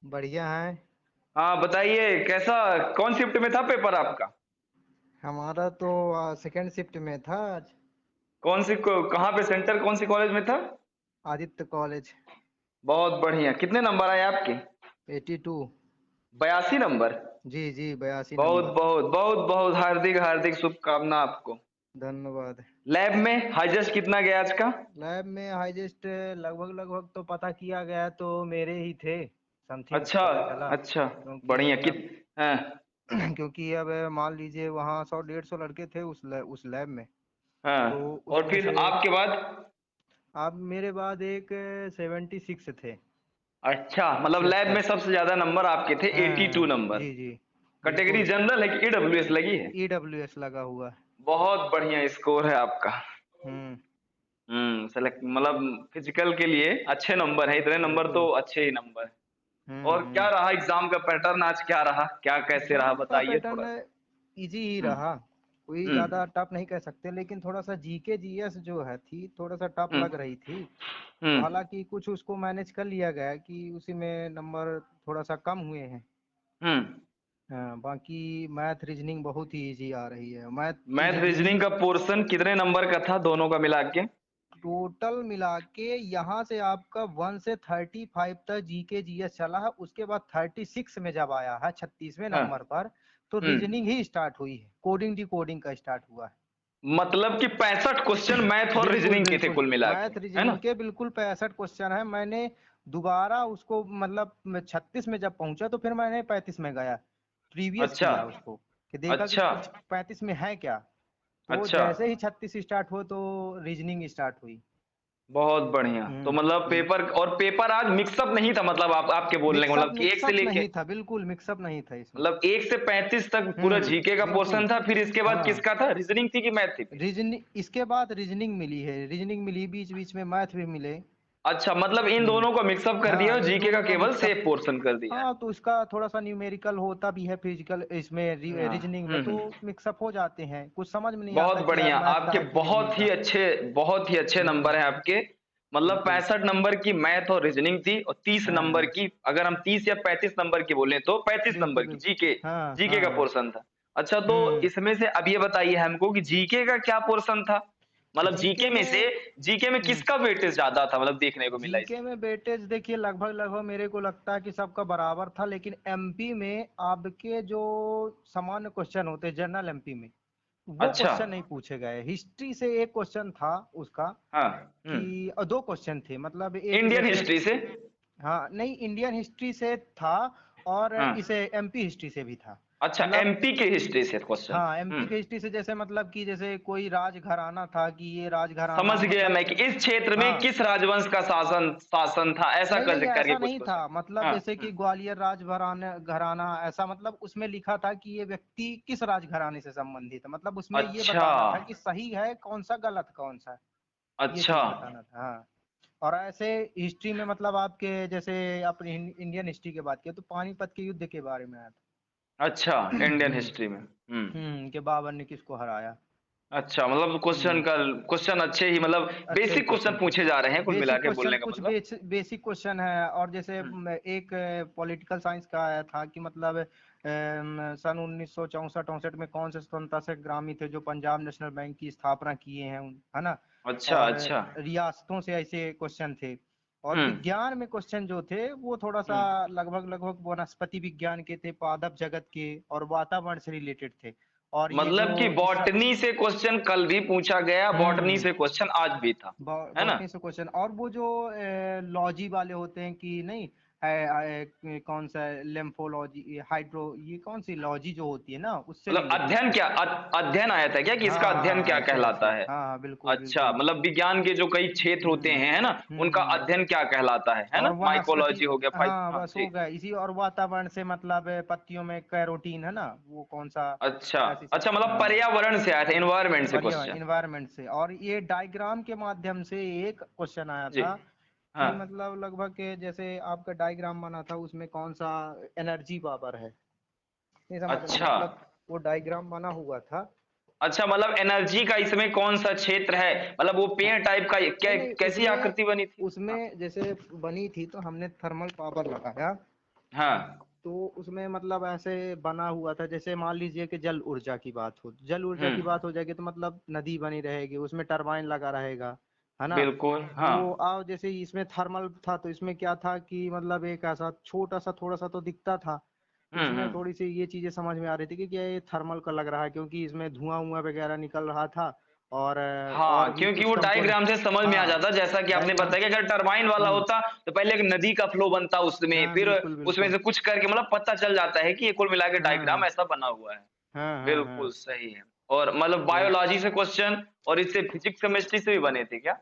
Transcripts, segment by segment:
बढ़िया है। हाँ बताइए कैसा, कौन शिफ्ट में था पेपर आपका? हमारा तो सेकंड शिफ्ट में था आज। कहाँ पे सेंटर, कौन सी कॉलेज में था? आदित्य कॉलेज। बहुत बढ़िया। कितने नंबर आए आपके? 82। 82 नंबर। जी जी, 82 बहुत नंबर। बहुत बहुत बहुत हार्दिक हार्दिक शुभकामना आपको। धन्यवाद। लैब में हाईएस्ट कितना गया आज का? लैब में हाईएस्ट लगभग लगभग तो पता किया गया तो मेरे ही थे। समथिंग अच्छा। पता चला अच्छा। क्योंकि बढ़िया अब हाँ। क्योंकि अब मान लीजिए वहाँ 100 150 लड़के थे उस लैब में। तो हाँ और उसमें फिर से आपके बाद? अब मेरे बाद एक 76 थे। अच्छा, मतलब लैब में 76। सबसे ज्यादा नंबर आपके थे, हाँ 82 नंबर। जी जी। कैटेगरी बिल्कुल। जनरल है कि ईडब्ल्यूएस लगी है? EWS लगा हुआ है। बहुत बढ़िया स्कोर है आपका। हम्म। सेलेक्ट मतलब फिजिकल के लिए अच्छे नंबर है, इतने नंबर तो बिल्कुल। अच्छे ही नंबर है। और क्या हम्म। रहा एग्जाम का पैटर्न, आज क्या रहा, क्या कैसे रहा, एग्जाम का बताइए पैटर्न थोड़ा सा। इजी ही हम्म। रहा। कोई हम्म। ज्यादा टफ नहीं कह सकते, लेकिन थोड़ा सा जीके जीएस जो है थी थोड़ा सा टफ हम्म। लग रही थी। तो हम्म। हालांकि कुछ उसको मैनेज कर लिया गया है कि उसी में नंबर थोड़ा सा कम हुए हैं। हम्म। हाँ, बाकी मैथ रीजनिंग बहुत ही इजी आ रही है। मैथ की मैथ जितनी रीजनिंग का पोर्शन कितने नंबर का था दोनों का मिला के? टोटल मिला के यहाँ से आपका 1 से 35 तक जीके जीएस चला है। उसके बाद 36 में जब आया है 36वें हाँ। नंबर पर तो हम्म। रीजनिंग ही स्टार्ट हुई है, कोडिंग डिकोडिंग का स्टार्ट हुआ है। मतलब कि 65 क्वेश्चन मैथ और बिल्कुल रीजनिंग के थे बिल्कुल। कुल मिला के, मैथ है रीजनिंग ना? के बिल्कुल 65 क्वेश्चन है। मैंने दोबारा उसको मतलब 36 में जब पहुंचा तो फिर मैंने 35 में गया, प्रीवियस अच्छा। किया उसको कि देखा कि अच्छा। कुछ 35 में है क्या। तो अच्छा। जैसे ही 36 स्टार्ट हुआ तो रीजनिंग स्टार्ट हुई। बहुत बढ़िया। तो मतलब हम्म। पेपर, और पेपर आज मिक्सअप नहीं था, मतलब आप आपके बोलने का मिक्सअप मतलब कि एक से मिक्सअप लेके, नहीं था, बिल्कुल मिक्सअप नहीं था इसमें। मतलब 1 से 35 तक पूरा जीके का बिल्कुल। पोर्शन था, फिर इसके बाद हाँ, किसका था, रीजनिंग थी कि मैथ थी फिर? रीजनिंग इसके बाद रीजनिंग मिली है, रीजनिंग मिली, बीच बीच में मैथ भी मिले। अच्छा, मतलब इन हम्म। दोनों को मिक्सअप कर दिया हाँ, और इन जीके का दोनों का केवल मिक्सअप। सेफ पोर्शन कर दिया है। हाँ, तो इसका थोड़ा सा न्यूमेरिकल होता भी है फिजिकल इसमें हाँ। रीजनिंग में, तो हम्म। मिक्सअप हो जाते हैं। कुछ समझ में नहीं बहुत आता कि यार बढ़िया, मैथ का आपके है कि रीजनिंग बहुत ही का। अच्छे, बहुत ही अच्छे हम्म। नंबर हैं आपके। मतलब बिल्कुल। 65 नंबर की मैथ और रीजनिंग थी, और 30 नंबर हाँ। की, अगर हम 30 या 35 नंबर की बोले तो पैंतीस बिल्कुल नंबर की बिल्कुल। जीके, हाँ जीके का हाँ। पोर्शन था। अच्छा, तो हम्म। इसमें से अब ये बताइए हमको कि जीके का क्या पोर्शन था, मतलब जीके में जीके में किसका वेटेज ज्यादा था, मतलब देखने को मिला जीके इसमें? में वेटेज देखिए लगभग लगभग मेरे को लगता है कि सबका बराबर था, लेकिन एमपी में आपके जो सामान्य क्वेश्चन होते हैं जनरल एमपी में वो अच्छा। क्वेश्चन नहीं पूछे गए। हिस्ट्री से एक क्वेश्चन था उसका हाँ। कि दो क्वेश्चन थे, मतलब एक इंडियन जैसे। हिस्ट्री से। हाँ नहीं, इंडियन हिस्ट्री से था और हाँ। इसे एमपी हिस्ट्री से भी था। अच्छा, मतलब एमपी के हिस्ट्री से क्वेश्चन। हाँ, एमपी के हिस्ट्री से जैसे मतलब कि जैसे कोई राजघराना था कि ये समझ राजघराना गया मतलब। मैं कि इस क्षेत्र में हाँ, किस राजवंश का शासन शासन था, ऐसा नहीं नहीं कर करके ऐसा कुछ नहीं था, क्वेश्चन। मतलब हाँ। जैसे कि ग्वालियर राजघराना घराना ऐसा, मतलब उसमें लिखा था कि ये व्यक्ति किस राजघराने से संबंधित है, मतलब उसमें ये अच्छा। बताना था कि सही है कौन सा गलत कौन सा है। ये अच्छा। चीज बताना था हाँ। और ऐसे हिस्ट्री में मतलब आपके जैसे अपनी इंडियन हिस्ट्री की बात किया तो पानीपत के युद्ध के बारे में आया था। अच्छा, इंडियन हिस्ट्री में। कि बाबर ने किसको हराया। अच्छा, मतलब हम्म। क्वेश्चन अच्छे ही, मतलब अच्छे बेसिक क्वेश्चन क्वेश्चन थे। पूछे जा रहे हैं कुल मिला बेसिक के, क्वेश्चन बोलने का कुछ मतलब। बेसिक क्वेश्चन है। और जैसे हम्म। एक पॉलिटिकल साइंस का आया था कि मतलब सन 1964-64 में कौन से स्वतंत्रता संग्रामी थे जो पंजाब नेशनल बैंक की स्थापना किए हैं, है ना। अच्छा। और अच्छा। रियासतों से ऐसे क्वेश्चन थे। और हम्म। विज्ञान में क्वेश्चन जो थे वो थोड़ा सा हम्म। लगभग लगभग वनस्पति विज्ञान के थे, पादप जगत के और वातावरण से रिलेटेड थे। और ये जो मतलब कि इस बॉटनी से क्वेश्चन कल भी पूछा गया, बॉटनी हम्म से क्वेश्चन आज भी था, है ना? बॉटनी से क्वेश्चन, और वो जो लॉजी वाले होते हैं कि नहीं, कौन सा लेम्फोलॉजी हाइड्रो, ये कौन सी लॉजी जो होती है ना उससे मतलब रिलेटेड अध्ययन क्या, क्वेश्चन। अध्ययन आया था क्या कि हाँ इसका हाँ अध्ययन हाँ, क्या ऐसे ऐसे कहलाता है? हाँ हाँ, बिल्कुल अच्छा, बिल्कुल। मतलब विज्ञान के जो कई क्षेत्र होते हैं, है ना? उनका हम्म। अध्ययन क्या कहलाता है और ना? वनस्पति, माइकोलॉजी हो गया, फाइट, हाँ हाँ बस हो जी। गया इसी। और वातावरण से मतलब पत्तियों में कैरोटीन है ना, वो कौन सा अच्छा। ऐसी अच्छा, मतलब हाँ। पर्यावरण से आया था, एनवायरमेंट से पर्यावरण क्वेश्चन। इन्वायरमेंट से। और ये डायग्राम के माध्यम से एक क्वेश्चन आया जी। था हाँ। कि मतलब लगभग के जैसे आपका डायग्राम बना था उसमें कौन सा एनर्जी पावर है, नहीं समझ में अच्छा। मतलब वो डायग्राम बना हुआ था। अच्छा, मतलब एनर्जी का इसमें कौन सा क्षेत्र है, मतलब वो हाँ, पेड़ टाइप का, नहीं नहीं कैसी उसमें आकृति बनी थी? हाँ। उसमें जैसे बनी थी तो हमने थर्मल पावर लगाया हाँ। तो उसमें मतलब ऐसे बना हुआ था, जैसे मान लीजिए कि जल ऊर्जा की बात हो, जल ऊर्जा की बात हो जाएगी तो मतलब नदी बनी रहेगी, उसमें टरबाइन लगा रहेगा, है ना। बिल्कुल हाँ। तो आओ जैसे इसमें थर्मल था, तो इसमें क्या था कि मतलब एक ऐसा छोटा सा थोड़ा सा तो दिखता था। तो इसमें हम्म। थोड़ी सी ये चीजें समझ में आ रही थी कि क्या ये थर्मल का लग रहा है, क्योंकि इसमें धुआं उआं वगैरह निकल रहा था। और हाँ, भी क्योंकि कुछ वो कंपोनेंट। डायग्राम से समझ में आ हाँ, जाता, जैसा कि आपने डायग्राम। बताया कि अगर टरबाइन वाला हम्म। होता तो पहले एक नदी का फ्लो बनता उसमें, हाँ, फिर बिल्कुल उसमें बिल्कुल। से कुछ करके मतलब पता चल जाता है कि ये कुल मिला के हाँ डायग्राम हाँ ऐसा बना हुआ है। हाँ हाँ बिल्कुल हाँ। सही है। और मतलब तो बायोलॉजी से क्वेश्चन और इससे फिजिक्स केमिस्ट्री से भी बने थे क्या?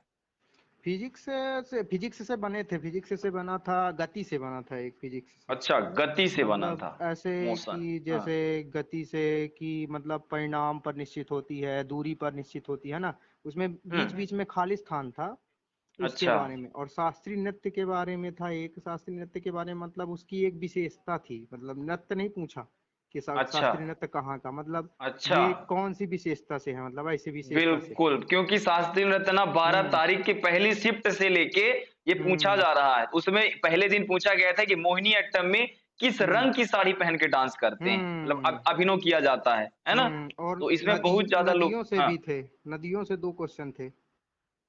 फिजिक्स से बने थे, फिजिक्स से बना था, गति से बना था एक फिजिक्स से। अच्छा, गति से बना मतलब था। ऐसे मोशन। कि हाँ। जैसे गति से कि मतलब परिणाम पर निश्चित होती है, दूरी पर निश्चित होती है ना। उसमें बीच हम्म। बीच में खाली स्थान था। उसके अच्छा। बारे में, और शास्त्रीय नृत्य के बारे में था, एक शास्त्रीय नृत्य के बारे में, मतलब उसकी एक विशेषता थी, मतलब नृत्य नहीं पूछा कि अच्छा। शास्त्रीय नृत्य कहाँ का, मतलब अच्छा। ये कौन सी विशेषता से है, मतलब ऐसी विशेषता से। बिल्कुल, क्योंकि शास्त्रीय नृत्य ना 12 हम्म तारीख की पहली शिफ्ट से लेके ये पूछा हम्म जा रहा है। उसमें पहले दिन पूछा गया था कि मोहिनीअट्टम में किस हम्म रंग की साड़ी पहन के डांस करते हैं, मतलब हम्म अभिनय किया जाता है ना? और तो इसमें बहुत ज्यादा लोग। नदियों से हाँ। भी थे, नदियों से दो क्वेश्चन थे।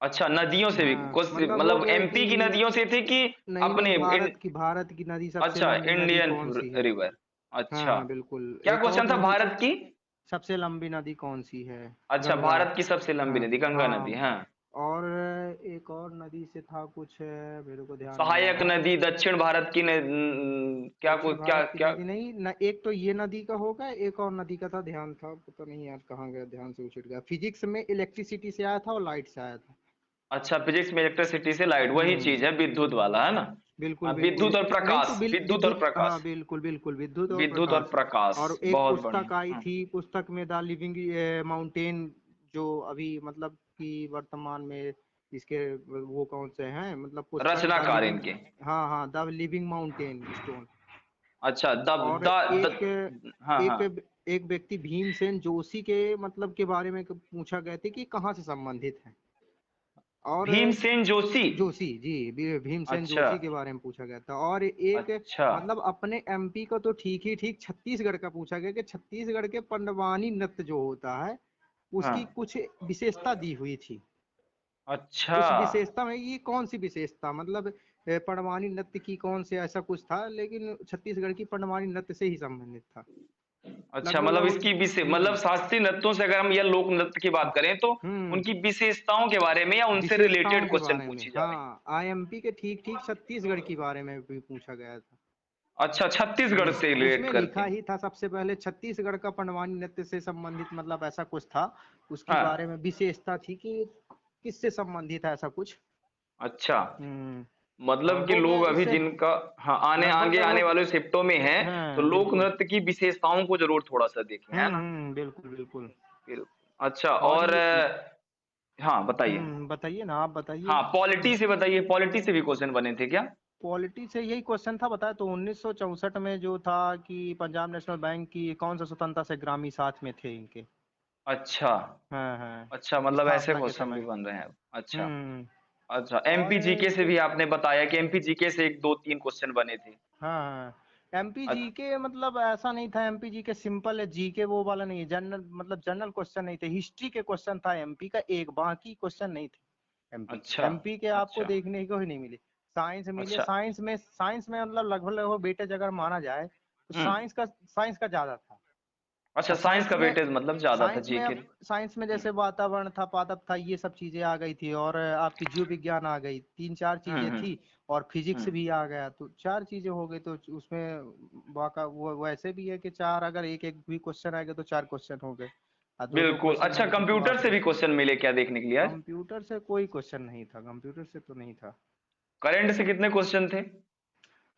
अच्छा, नदियों से भी हाँ, कुछ मतलब हो मतलब गया कि एमपी की नदियों से थे कि नहीं नहीं, अपने इन? भारत की नदी, सबसे अच्छा, लंबी नदी इंडियन कौन सी है। रिवर। हाँ अच्छा। हाँ बिल्कुल। क्या एक और क्वेश्चन था नदी, भारत की? सबसे लंबी नदी कौन सी है। अच्छा, गंगा। भारत की सबसे लंबी हाँ नदी गंगा नदी, हाँ। हाँ। और एक और नदी से था कुछ, मेरे को ध्यान नहीं आ सहायक रहा। नदी दक्षिण भारत की क्या दक्षिण क्या भारत की क्या? नदी नहीं न, एक तो ये नदी का होगा, एक और नदी का था, ध्यान था, पता नहीं यार कहाँ गया, ध्यान से उछट गया। फिजिक्स में इलेक्ट्रिसिटी से आया था और लाइट से आया था। अच्छा, फिजिक्स में इलेक्ट्रिसिटी से लाइट, वही हम्म। चीज है विद्युत वाला, है ना? बिल्कुल हाँ, बिल्कुल। विद्युत और नहीं तो प्रकाश, विद्युत और विद्युत, हाँ प्रकाश। बिल्कुल बिल्कुल, विद्युत और विद्युत और प्रकाश। प्रकाश, और एक बहुत पुस्तक आई बढ़िया। थी, पुस्तक में द लिविंग माउंटेन, जो अभी मतलब कि वर्तमान में इसके वो कौन से हैं, मतलब पुस्तक द रचनाकार लिविंग। इनके। हाँ हाँ, द लिविंग माउंटेन स्टोन। अच्छा, द और द, एक द हाँ हाँ। एक एक व्यक्ति भीमसेन जोशी के मतलब के बारे में पूछा गया था कि कहाँ से संबंधित है। और भीमसेन जोशी। जोशी जी, भीमसेन अच्छा। जोशी के बारे में पूछा गया था। और एक अच्छा। मतलब अपने एमपी का तो ठीक ही ठीक, छत्तीसगढ़ का पूछा गया कि छत्तीसगढ़ के पंडवानी नृत्य जो होता है, उसकी हाँ। कुछ विशेषता दी हुई थी। अच्छा। उस विशेषता में ये कौन सी विशेषता, मतलब पंडवानी नृत्य की कौन से ऐसा कुछ था, लेकिन छत्तीसगढ़ की पंडवानी नृत्य से ही संबंधित था। अच्छा, लगभग मतलब लगभग। इसकी विशेष मतलब शास्त्रीय नृत्यों से अगर हम या लोक नृत्य की बात करें तो हम्म। उनकी विशेषताओं के बारे में या उनसे विशेषताओं रिलेटेड के क्वेश्चन बारे में, पूछी जा रही हाँ, आईएमपी के ठीक ठीक छत्तीसगढ़ के बारे में भी पूछा गया था। है। अच्छा, छत्तीसगढ़ से रिलेट उसमें करके। लिखा ही था सबसे पहले, छत्तीसगढ़ का पंडवानी नृत्य से संबंधित, मतलब ऐसा कुछ था। उसकी बारे हाँ। में विशेषता थी कि किससे संबंधित है, ऐसा कुछ। अच्छा, हम्म। मतलब कि हो गया लोग अभी इससे, जिनका, हाँ, आने लगभग आगे आने लगभग। वाले शिफ्टों में हैं, तो हाँ लोक बिल्कुल। नृत्य की विशेषताओं को जरूर थोड़ा सा देखें, है ना? बिल्कुल बिल्कुल। बिल्कुल। अच्छा, और और ये, हाँ बताइए। बताइए ना, आप बताइए। हाँ, पॉलिटी से बताइए, पॉलिटी से भी क्वेश्चन बने थे क्या? पॉलिटी से यही क्वेश्चन था, बताया तो 1964 में जो था कि पंजाब नेशनल बैंक की कौन सा स्वतंत्रता संग्रामी साथ में थे इनके। अच्छा। हाँ हाँ। अच्छा, मतलब ऐसे स्थापना के क्वेश्चन भी समय। बन रहे हैं। अच्छा। हम्म। अच्छा, और एमपी जीके से एक, भी आपने बताया कि एमपी जीके से एक दो तीन क्वेश्चन बने थे। हाँ हाँ, एमपी अ- के मतलब ऐसा नहीं था, एमपी के सिंपल है, जीके वो वाला नहीं है, जनरल मतलब जनरल क्वेश्चन नहीं थे, हिस्ट्री के क्वेश्चन था एमपी का एक, बाकी क्वेश्चन नहीं थे एमपी के, अच्छा। एमपी के आपको अच्छा। देखने को ही नहीं मिले। साइंस मिले, अच्छा। साइंस में मतलब लगभग लगभग वेटेज अगर माना जाए तो हम्म। साइंस का ज्यादा था। अच्छा, और साइंस का वेटेज मतलब ज्यादा था साइंस में जीके। अब साइंस में जैसे वातावरण था, पादप था, ये सब चीजें आ गई थी, और आपकी जीव विज्ञान आ गई, तीन चार चीजें हम्म। थी। और फिजिक्स हम्म। भी आ गया, तो चार चीजें हो गई, तो उसमें वाका वो वैसे भी है कि चार, अगर एक एक भी क्वेश्चन आएगा तो चार क्वेश्चन हो गए, और दो दो बिल्कुल। क्वेश्चन अच्छा, आएंगे तो कंप्यूटर आठ से भी क्वेश्चन। क्वेश्चन मिले क्या देखने के लिए आज? कंप्यूटर से कोई क्वेश्चन नहीं था, कंप्यूटर से तो नहीं था। करंट से कितने क्वेश्चन थे?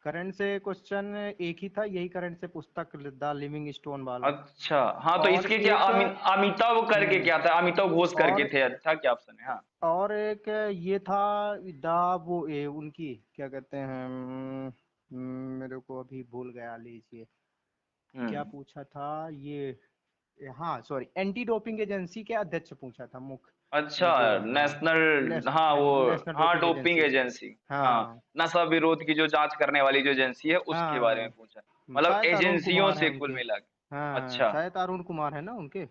करंट से क्वेश्चन एक ही था, यही करंट से पुस्तक द लिविंग स्टोन वाला। अच्छा, हाँ, तो और इसके क्या एक, अमिताभ करके हम्म क्या था, अमिताभ घोष करके और थे, अच्छा क्या ऑप्शन है? हाँ। और एक ये था, दा वो उनकी क्या कहते हैं, मेरे को अभी भूल गया, लीजिए। क्या हम्म। पूछा था ये, हाँ सॉरी, एंटी डोपिंग एजेंसी के अध्यक्ष पूछा था, मुख्य अच्छा, ये जो हाँ नेशनल, हाँ वो, नेशनल हाँ डोपिंग डोपिंग एजेंसी। एजेंसी। हाँ, हाँ नशा विरोध की जो जांच करने वाली जो एजेंसी है उसके बारे में हाँ पूछा, मतलब शायद अरुण एजेंसियों कुमार है से उनके। कुल मिला के। हाँ अच्छा। शायद अरुण कुमार है ना उनके।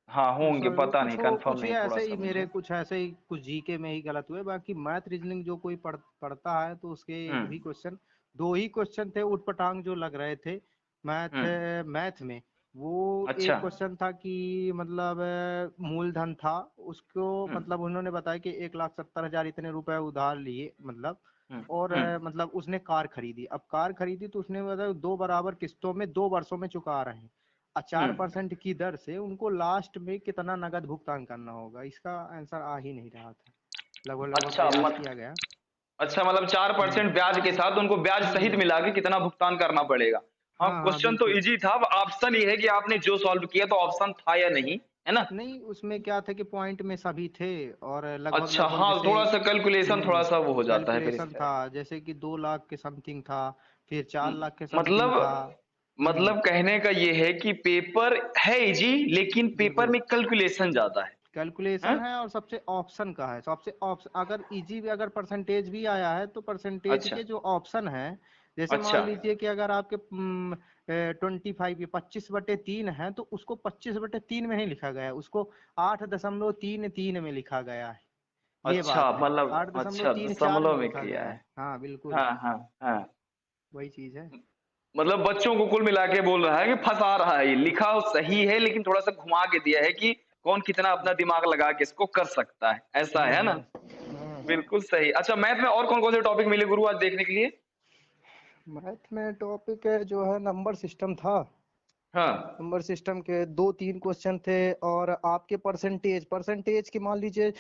हाँ कुछ होंगे, पता नहीं, कुछ हो कंफर्म कुछ ये नहीं, थोड़ा ऐसे सा ही मुझे। मेरे कुछ ऐसे ही कुछ जीके में ही गलत हुए, बाकी मैथ रीजनिंग जो कोई पढ़ता है तो उसके एक भी हम्म। क्वेश्चन, दो ही क्वेश्चन थे उटपटांग जो लग रहे थे मैथ हम्म। मैथ में। वो अच्छा। एक क्वेश्चन था कि मतलब मूलधन था उसको, हम्म। मतलब उन्होंने बताया कि 1,70,000 इतने रुपए उधार लिए, मतलब हम्म। और हम्म। मतलब उसने कार खरीदी। अब कार खरीदी तो उसने मतलब दो बराबर किस्तों में 2 वर्षों में चुका रहे हैं, 4% की दर से उनको लास्ट में कितना नगद भुगतान करना होगा, इसका आंसर आ ही नहीं रहा था। लगभग लगभग अच्छा प्रयास मत किया गया। अच्छा, मतलब चार हम्म परसेंट ब्याज के साथ उनको ब्याज सहित हम्म मिला के कितना भुगतान करना पड़ेगा। हाँ, हाँ हाँ क्वेश्चन तो बिल्कुल। इजी था, अब ऑप्शन ये है कि आपने जो सॉल्व किया तो ऑप्शन था या नहीं, है ना। नहीं उसमें क्या था कि पॉइंट में सभी थे, और लगभग अच्छा, लगभग हाँ जैसे थोड़ा सा कैलकुलेशन थोड़ा सा वो हो जाता है फिर इस कैलकुलेशन तरह। था, जैसे कि 2 लाख के समथिंग था, फिर 4 लाख के समथिंग था। मतलब हम्म। कहने का ये है कि पेपर है इजी, लेकिन पेपर बिल्कुल में कैलकुलेशन ज्यादा है। कैलकुलेशन है, और सबसे ऑप्शन का है, सबसे ऑप्शन अगर इजी भी, अगर परसेंटेज भी आया है तो परसेंटेज अच्छा। के जो ऑप्शन है, जैसे अच्छा। मान लीजिए कि अगर आपके 25 या 25/3 है तो उसको 25/3 में नहीं लिखा गया है, उसको 8.33 में लिखा गया है। ये अच्छा, बात है, आठ मतलब दशमलव अच्छा तीन चार दशमलव में में लिखा किया गया है। है। हाँ बिल्कुल हाँ हाँ हाँ। वही चीज है। मतलब बच्चों को कुल मिला के बोल रहा है कि फंसा रहा है, ये लिखा सही है लेकिन थोड़ा सा घुमा के दिया है कि कौन कितना अपना दिमाग लगा के इसको कर सकता है, ऐसा है ना। हम्म। बिल्कुल सही। अच्छा, मैथ में और कौन कौन से टॉपिक मिले गुरु आज देखने के लिए। मैथ में टॉपिक है जो है नंबर सिस्टम था। हाँ। नंबर सिस्टम के 2-3 क्वेश्चन थे, और आपके परसेंटेज परसेंटेज के मान लीजिए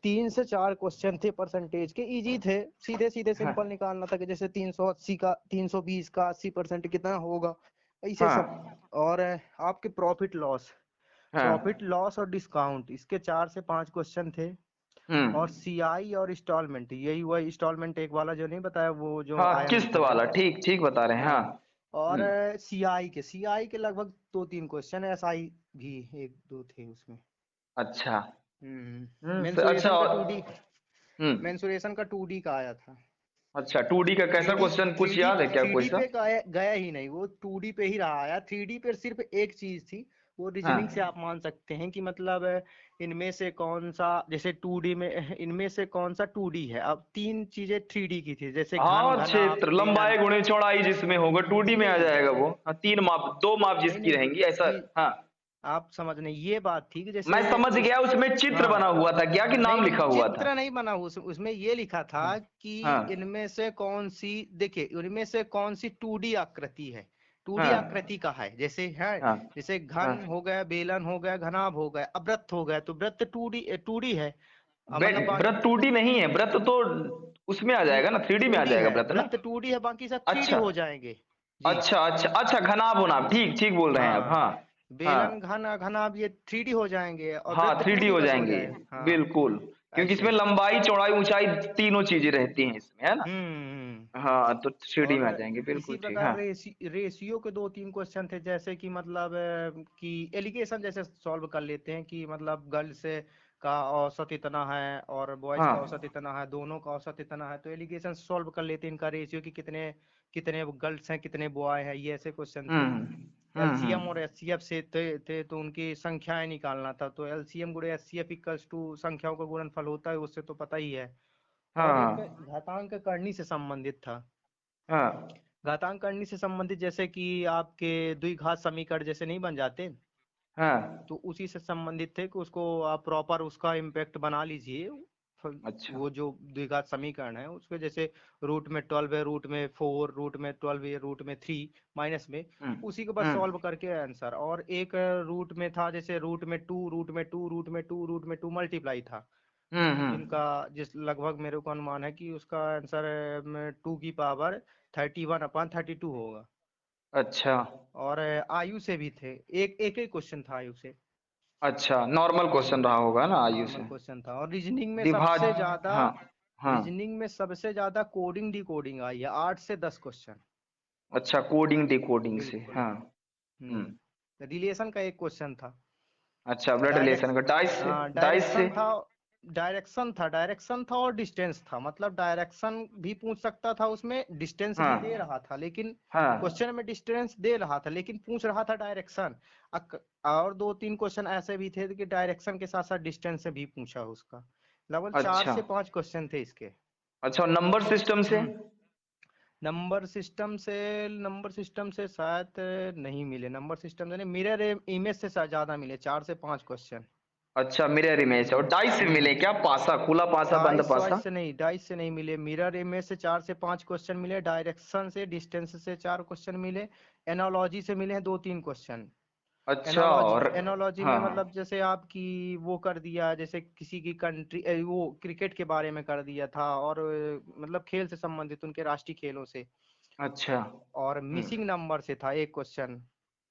3 से 4 क्वेश्चन थे परसेंटेज के, इजी थे, सीधे सीधे सिंपल हाँ। निकालना था कि जैसे 380 का 320 का 80% कितना होगा, ऐसे सब। हाँ। और आपके प्रॉफिट हाँ। लॉस और डिस्काउंट, इसके 4 से 5 क्वेश्चन थे। और हम्म। सीआई और इंस्टॉलमेंट, यही वही इंस्टॉलमेंट एक वाला जो नहीं बताया, वो जो हाँ, किस्त IMP वाला, का। ठीक ठीक बता रहे हैं, हाँ। हाँ और हम्म। सीआई के लगभग 2-3 क्वेश्चन, एसआई भी 1-2 थे उसमें। अच्छा। अच्छा। मेंसुरेशन का 2D, हम्म। मेंसुरेशन का 2D का आया था। अच्छा, 2D का थ्री कैसा डी क्वेश्चन, थ्री कुछ डी याद है क्या थ्री कोई डी सा। पे गया ही नहीं, वो 2D पे ही रहा आया। 3D पे सिर्फ एक चीज थी, वो रीजनिंग से हाँ। आप मान सकते हैं कि मतलब इनमें से कौन सा, जैसे 2D में इनमें से कौन सा 2D है। अब 3 चीजें 3D की थी, जैसे घन, हाँ, घनाभ, क्षेत्र लंबाई बेलन। गुणे चौड़ाई जिसमें होगा 2D नहीं में आ नहीं जाएगा वो। हाँ, तीन माप, दो माप नहीं जिसकी नहीं रहेंगी, ऐसा। जी, हाँ। आप समझ नहीं, ये बात थी कि जैसे मैं समझ गया, उसमें चित्र बना हाँ हुआ था क्या कि नहीं नाम नहीं लिखा हुआ था। चित्र नहीं बना, उसमें ये लिखा था हाँ। कि हाँ। इनमें से कौन सी, देखिए इनमें से कौन सी 2D आकृति है, 2D हाँ। आकृति का है, जैसे है, हाँ। जैसे हाँ। घन हो गया, बेलन हो गया, घनाभ हो गया, अब वृत्त हो गया, तो वृत्त 2D है। मतलब व्रत 2D नहीं है, व्रत तो उसमें आ नहीं जाएगा ना, 3D में टू आ डी जाएगा है, व्रत ना। वृत्त 2D है, बाकी सब 3D अच्छा। हो जाएंगे जी। अच्छा। अच्छा। अच्छा, घनाभ होना, ठीक ठीक बोल रहे हैं आप, हाँ हाँ। बेलन हाँ। घन घनाभ ये 3D हो जाएंगे, और हाँ, वृत्त 3D 2D हो बस हो जाएंगे। जाएगा। हाँ बिल्कुल। क्योंकि इसमें ऐसे। लंबाई चौड़ाई ऊंचाई तीनों चीजें रहती हैं इसमें, है ना। हम्म। हाँ, तो 3D और में आ जाएंगे, इसी बिल्कुल ठीक, प्रकार हाँ। रेशियो के 2-3 क्वेश्चन थे, जैसे कि मतलब कि एलिगेशन जैसे सॉल्व कर लेते हैं कि मतलब गर्ल्स का औसत इतना है और बॉयज का औसत हाँ। इतना है, दोनों का औसत इतना है, तो एलिगेशन सॉल्व कर लेते हैं इनका रेशियो कि कितने कितने गर्ल्स हैं कितने बॉय हैं, ये ऐसे क्वेश्चन थे। एलसीएम और हम्म। एचसीएफ से थे तो उनकी संख्याएं निकालना था, तो एलसीएम गुणे एचसीएफ इक्वल्स टू संख्याओं का गुणनफल होता है, उससे तो पता ही है। और एक हाँ। घातांक करनी से संबंधित था। हाँ। घातांक करनी से संबंधित जैसे कि आपके द्विघात समीकरण जैसे नहीं बन जाते, हाँ। तो उसी से संबंधित थे कि उसको आप प्रॉपर उसका इम्पैक्ट बना लीजिए। अच्छा। वो जो द्विघात समीकरण है उसके जैसे रूट में 12 है, रूट में 4, रूट में 12 है, रूट में 3 माइनस में, हम्म। उसी को बस हम्म। सॉल्व करके आंसर। और एक रूट में था जैसे रूट में 2 मल्टीप्लाई था, हम्म। जिनका जिस लगभग मेरे को अनुमान है कि उसका आंसर 2 की पावर 31/32 होगा। अच्छा। और आयु से भी थे, एक एक ही क्वेश्चन था आयु से। अच्छा, नॉर्मल क्वेश्चन रहा होगा ना आयु नॉर्मल से। क्वेश्चन था। और विभाज। हाँ। हाँ। रीजनिंग में सबसे ज्यादा कोडिंग डिकोडिंग आई है, 8 से 10 क्वेश्चन। अच्छा, कोडिंग डिकोडिंग से, बिल्कुल। हाँ। हम्म। रिलेशन का एक क्वेश्चन था। अच्छा, ब्लड डायरेक्ट रिलेशन का, डाइस से। हाँ डाइस से। डायरेक्शन था, डायरेक्शन था और डिस्टेंस था, मतलब डायरेक्शन भी पूछ सकता था उसमें, डिस्टेंस भी दे हाँ रहा था, लेकिन हाँ। क्वेश्चन में डिस्टेंस दे रहा था लेकिन पूछ रहा था डायरेक्शन। और 2-3 क्वेश्चन ऐसे भी थे कि डायरेक्शन के साथ साथ डिस्टेंस से भी पूछा उसका। लगभग 4 अच्छा से 5 क्वेश्चन थे इसके। अच्छा, और नंबर सिस्टम से? हम्म नंबर सिस्टम से शायद नहीं मिले, नंबर सिस्टम से नहीं, मिरर इमेज से ज्यादा मिले, 4 से 5 क्वेश्चन। अच्छा, मिरर इमेज और डाइस से मिले हम्म क्या? पासा, खुला पासा, बंद पासा? डाइस से नहीं मिले, मिरर इमेज से 4 से 5 क्वेश्चन मिले, डायरेक्शन से डिस्टेंस से 4 क्वेश्चन मिले, एनालॉजी से मिले हैं 2-3 क्वेश्चन। अच्छा। एनालॉजी और एनालॉजी में हाँ, मतलब जैसे आपकी वो कर दिया, जैसे किसी की कंट्री, वो क्रिकेट के बारे में कर दिया था, और मतलब खेल से संबंधित उनके राष्ट्रीय खेलों से। अच्छा। और मिसिंग नंबर से था 1 क्वेश्चन।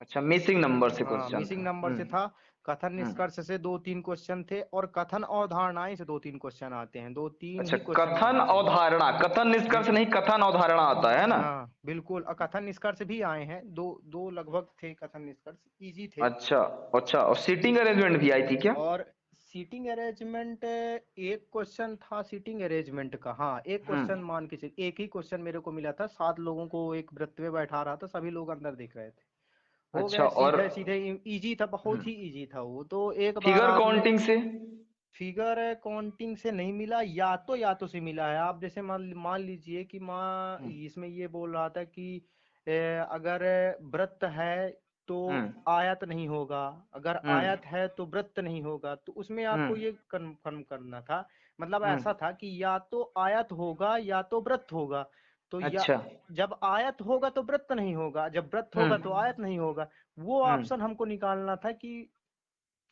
अच्छा, मिसिंग नंबर से हाँ, क्वेश्चन मिसिंग था। नंबर से था। कथन हम्म। निष्कर्ष से 2-3 क्वेश्चन थे, और कथन अवधारणाएं से 2-3 क्वेश्चन आते हैं, 2-3 अच्छा, ही क्वेश्चन कथन आते हैं। अवधारणा, कथन निष्कर्ष बिल्कुल। नहीं, कथन अवधारणा आता है ना? हाँ बिल्कुल, और कथन निष्कर्ष भी आए हैं, दो दो लगभग थे कथन निष्कर्ष, इजी थे। अच्छा अच्छा, और सीटिंग अरेंजमेंट भी आई थी क्या? और सीटिंग अरेंजमेंट, एक क्वेश्चन था सीटिंग अरेंजमेंट का, हाँ एक क्वेश्चन हम्म। मान के चलिए, एक ही क्वेश्चन मेरे को मिला था, 7 लोगों को एक वृत्त में बैठा रहा था, सभी लोग अंदर देख रहे थे। हो अच्छा, गए और सीधे सीधे, इजी था, बहुत ही इजी था वो तो, एक बार फिगर आपने। काउंटिंग से? फिगर काउंटिंग से नहीं मिला, या तो से मिला है। आप जैसे मान मान लीजिए कि माँ हम्म इसमें ये बोल रहा था कि अगर व्रत है तो हम्म आयत नहीं होगा, अगर हम्म आयत है तो व्रत नहीं होगा, तो उसमें आपको हम्म ये कन्फर्म करना था। मतलब हम्म। ऐसा था कि या तो आयत होगा या तो व्रत होगा। तो या अच्छा। जब आयत होगा तो व्रत नहीं होगा, जब व्रत होगा तो हम्म आयत नहीं होगा। वो हम्म ऑप्शन हमको निकालना था कि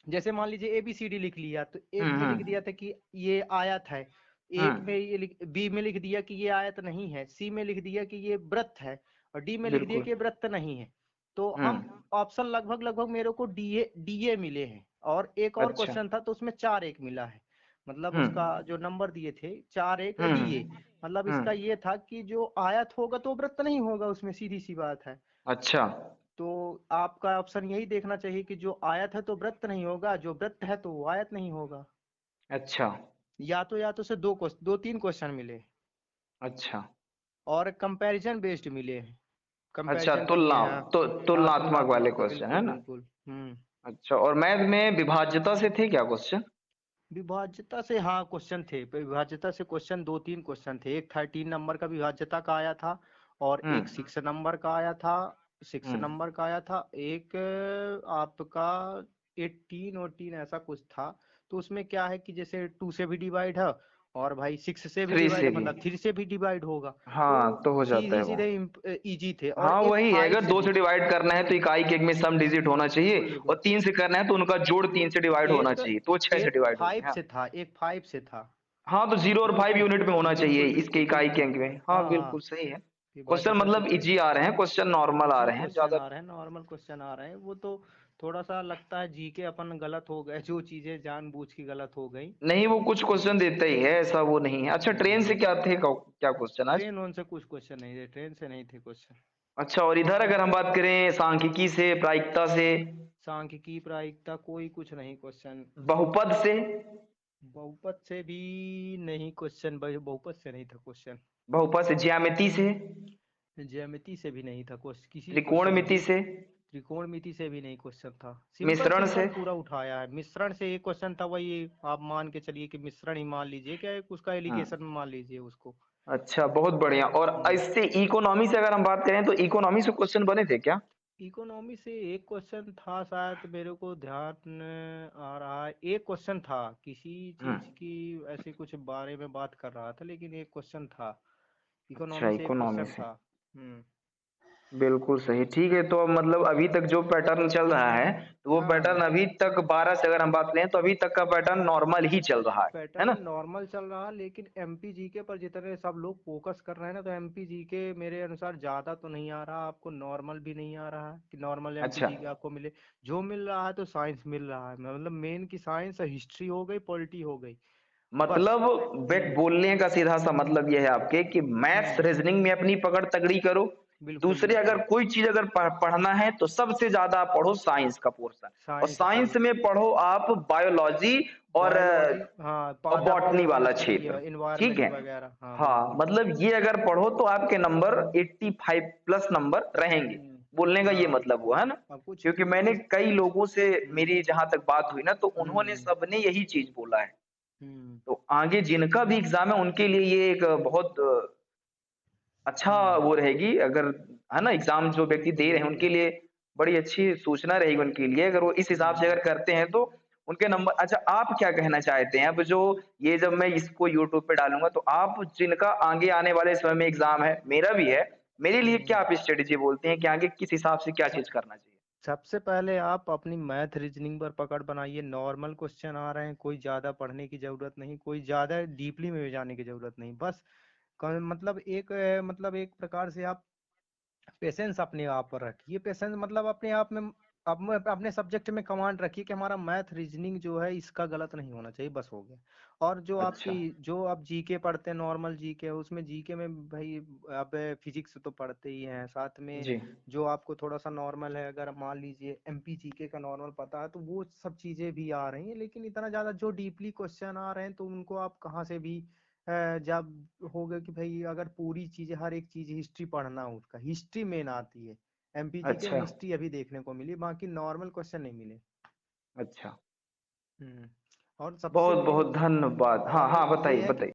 जैसे मान लीजिए ABCD लिख लिया, तो एक में लिख दिया हम्म था कि ये आयत है, एक में हम्म। ये बी में लिख दिया कि ये आयत नहीं है, सी में लिख दिया कि ये व्रत है, और डी में लिख दिया बिल्कुल। कि ये व्रत नहीं है। तो हम हम्म। ऑप्शन लगभग लगभग मेरे को डीए डीए मिले हैं, और एक और अच्छा। क्वेश्चन था तो उसमें 4-1 मिला है। मतलब उसका हम्म जो नंबर दिए थे 4-1 डीए। हम्म मतलब इसका हम्म। ये था कि जो आयत होगा तो व्रत नहीं होगा, उसमें सीधी सी बात है। अच्छा तो आपका ऑप्शन यही देखना चाहिए कि जो आयत है तो व्रत नहीं होगा, जो व्रत है तो वो आयत नहीं होगा। अच्छा या तो से 2-3 क्वेश्चन मिले, अच्छा और कंपैरिजन बेस्ड मिले हैं, अच्छा, कंपैरिजन किए हैं। हाँ तुलनात्मक वाले तुलनात्मक, क्वेश्चन है बिल्कुल ना? बिल्कुल। अच्छा, और मैथ में विभाज्यता से थे क्या क्वेश्चन? विभाज्यता से हाँ क्वेश्चन थे, विभाज्यता से क्वेश्चन 2-3 क्वेश्चन थे, एक 13 नंबर का विभाज्यता का आया था, और एक हम्म 6 नंबर का आया था, सिक्स हम्म। नंबर का आया था एक, आपका 18 और 3 ऐसा कुछ था। तो उसमें क्या है कि जैसे 2 से भी डिवाइड है, और भाई 6 से भी थ्री डिवाइड से है, भी? मतलब 3 से भी डिवाइड होगा। तो हाँ, तो हो जाता है सीधी वो। सीधे इजी थे, और हाँ, एक वही है, 5 अगर से दो भी। से डिवाइड करना है तो इकाई के एक में सम डिजिट होना चाहिए, बिल्कुल बिल्कुल। और तीन से करना है तो उनका जोड़ 3 से डिवाइड होना एक चाहिए, तो 6 से एक डिवाइड होंगे। फाइव हाँ से था, एक 5 से था। हाँ, तो 0 और 5 यूनिट में होना चाहिए बिल्कुल इसके बिल्कुल इकाई के बिल्कुल। अंक में। हाँ, हाँ बिल्कुल हाँ। सही है। क्वेश्चन विभाज्यता से मतलब थे। इजी आ रहे हैं, क्वेश्चन नॉर्मल आ इजी रहे हैं क्वेश्चन ज्यादा। आ रहे हैं, नॉर्मल क्वेश्चन आ रहे हैं, वो तो थोड़ा सा लगता है जी के अपन गलत हो गए, जो चीजें जानबूझ के गलत हो गई। नहीं, वो कुछ क्वेश्चन देता ही है, ऐसा वो नहीं है। अच्छा, ट्रेन से हम्म। क्या थे, क्या क्वेश्चन आज? ट्रेन ओन से कुछ क्वेश्चन नहीं थे, ट्रेन से नहीं थे क्वेश्चन। अच्छा, और इधर अगर हम बात करें सांख्यिकी से, प्रायिकता से, सांख्यिकी प्रायिकता कोई कुछ नहीं क्वेश्चन। बहुपद से, बहुपद से भी नहीं क्वेश्चन, बहुपद से नहीं था क्वेश्चन। बहुपद से, ज्यामिति से, ज्यामिति से भी नहीं था क्वेश्चन, किसी भी क्वेश्चन में त्रिकोणमिति नहीं। से, त्रिकोणमिति से भी नहीं क्वेश्चन था, सिंपल मिश्रण सिंपल से? पूरा उठाया है। मिश्रण से एक क्वेश्चन था, वही आप मान के चलिए कि मिश्रण ही मान लीजिए, क्या है उसका हम्म। एलिगेशन में मान लीजिए उसको। अच्छा, बहुत बढ़िया। और हम्म। इससे इकोनॉमी से अगर हम बात करें तो इकोनॉमी से क्वेश्चन बने थे क्या? इकोनॉमी से एक क्वेश्चन था शायद, मेरे को ध्यान आ रहा है, एक क्वेश्चन था किसी चीज हम्म। की, ऐसे कुछ बारे में बात कर रहा था, लेकिन एक क्वेश्चन था, अच्छा, इकोनॉमी से एक इकोनॉमी क्वेश्चन से। था। हम्म। बिल्कुल सही, ठीक है। तो अब मतलब अभी तक जो पैटर्न चल रहा है, तो वो पैटर्न हाँ, अभी तक 12 से अगर हम बात करें तो अभी तक का पैटर्न नॉर्मल ही चल रहा है पैटर्न ना? नॉर्मल चल रहा, लेकिन एमपी जीके पर जितने सब लोग फोकस कर रहे हैं ना, तो एमपी जीके मेरे अनुसार ज्यादा तो नहीं आ रहा आपको, नॉर्मल भी नहीं आ रहा है कि नॉर्मल एमपी अच्छा, जीके आपको मिले। जो मिल रहा है तो साइंस मिल रहा है, मतलब मेन की साइंस, हिस्ट्री हो गई, पॉलिटी हो गई, बस। मतलब बेट हम्म बोलने का सीधा सा मतलब यह है आपके कि मैथ्स हम्म। रीजनिंग में अपनी पकड़ तगड़ी करो, बिल्कुल दूसरे अगर बिल्कुल। कोई चीज अगर पढ़ना है तो सबसे ज्यादा आप पढ़ो साइंस का पोर्शन, और साइंस का। साइंस में पढ़ो आप बायोलॉजी और बायोलॉजी, हाँ, बॉटनी पादप वाला वनस्पति क्षेत्र। ठीक इन्वायरमेंट है। वगैरह, हाँ हाँ, बिल्कुल। मतलब ये अगर पढ़ो तो आपके नंबर 85 प्लस नंबर रहेंगे, बोलने का ये हाँ। मतलब हुआ है ना। अब कुछ क्योंकि मैंने इस कई लोगों से हम्म मेरी जहां तक बात हुई ना, तो उन्होंने हम्म सबने यही चीज बोला है। हम्म तो आगे जिनका भी एग्जाम है उनके लिए ये एक बहुत अच्छा हम्म वो रहेगी, अगर है ना एग्जाम जो व्यक्ति दे रहे हैं उनके लिए बड़ी अच्छी सूचना रहेगी उनके लिए, अगर वो इस हिसाब से हम्म अगर करते हैं तो उनके नंबर। अच्छा, आप क्या कहना चाहते हैं अब जो ये जब मैं इसको यूट्यूब पे डालूंगा तो आप जिनका आगे आने वाले समय में एग्जाम है, मेरा भी है, मेरे लिए क्या हम्म। आप स्ट्रेटेजी बोलते हैं कि आगे किस हिसाब से क्या स- चीज करना चाहिए? सबसे पहले आप अपनी मैथ रीजनिंग पर पकड़ बनाइए। नॉर्मल क्वेश्चन आ रहे हैं, कोई ज्यादा पढ़ने की जरूरत नहीं, कोई ज्यादा डीपली में भी जाने की जरूरत नहीं। बस मतलब मतलब एक प्रकार से आप पेशेंस अपने आप पर रखिए। पेशेंस मतलब अपने आप में अपने सब्जेक्ट में कमांड रखिए कि हमारा मैथ रीजनिंग जो है इसका गलत नहीं होना चाहिए, बस हो गया। और जो आपकी अच्छा। जो आप जीके पढ़ते हैं, नॉर्मल जीके, उसमें जीके में भाई आप फिजिक्स तो पढ़ते ही हैं साथ में। जी। जो आपको थोड़ा सा नॉर्मल है, अगर मान लीजिए एमपी जीके का नॉर्मल पता है तो वो सब चीजें भी आ रही हैं। लेकिन इतना ज्यादा जो डीपली क्वेश्चन आ रहे हैं तो उनको आप कहाँ से भी जब होगा कि भाई अगर पूरी चीजें, हर एक चीज हिस्ट्री पढ़ना हो, उसका हिस्ट्री मेन आती है। एमपीजी के में अच्छा। हिस्ट्री अभी देखने को मिली, बाकी नॉर्मल क्वेश्चन नहीं मिले। अच्छा। हम्म। और सबसे बहुत मेन, बहुत धन्यवाद। हाँ और हाँ, ये बताइए है कि बताइए।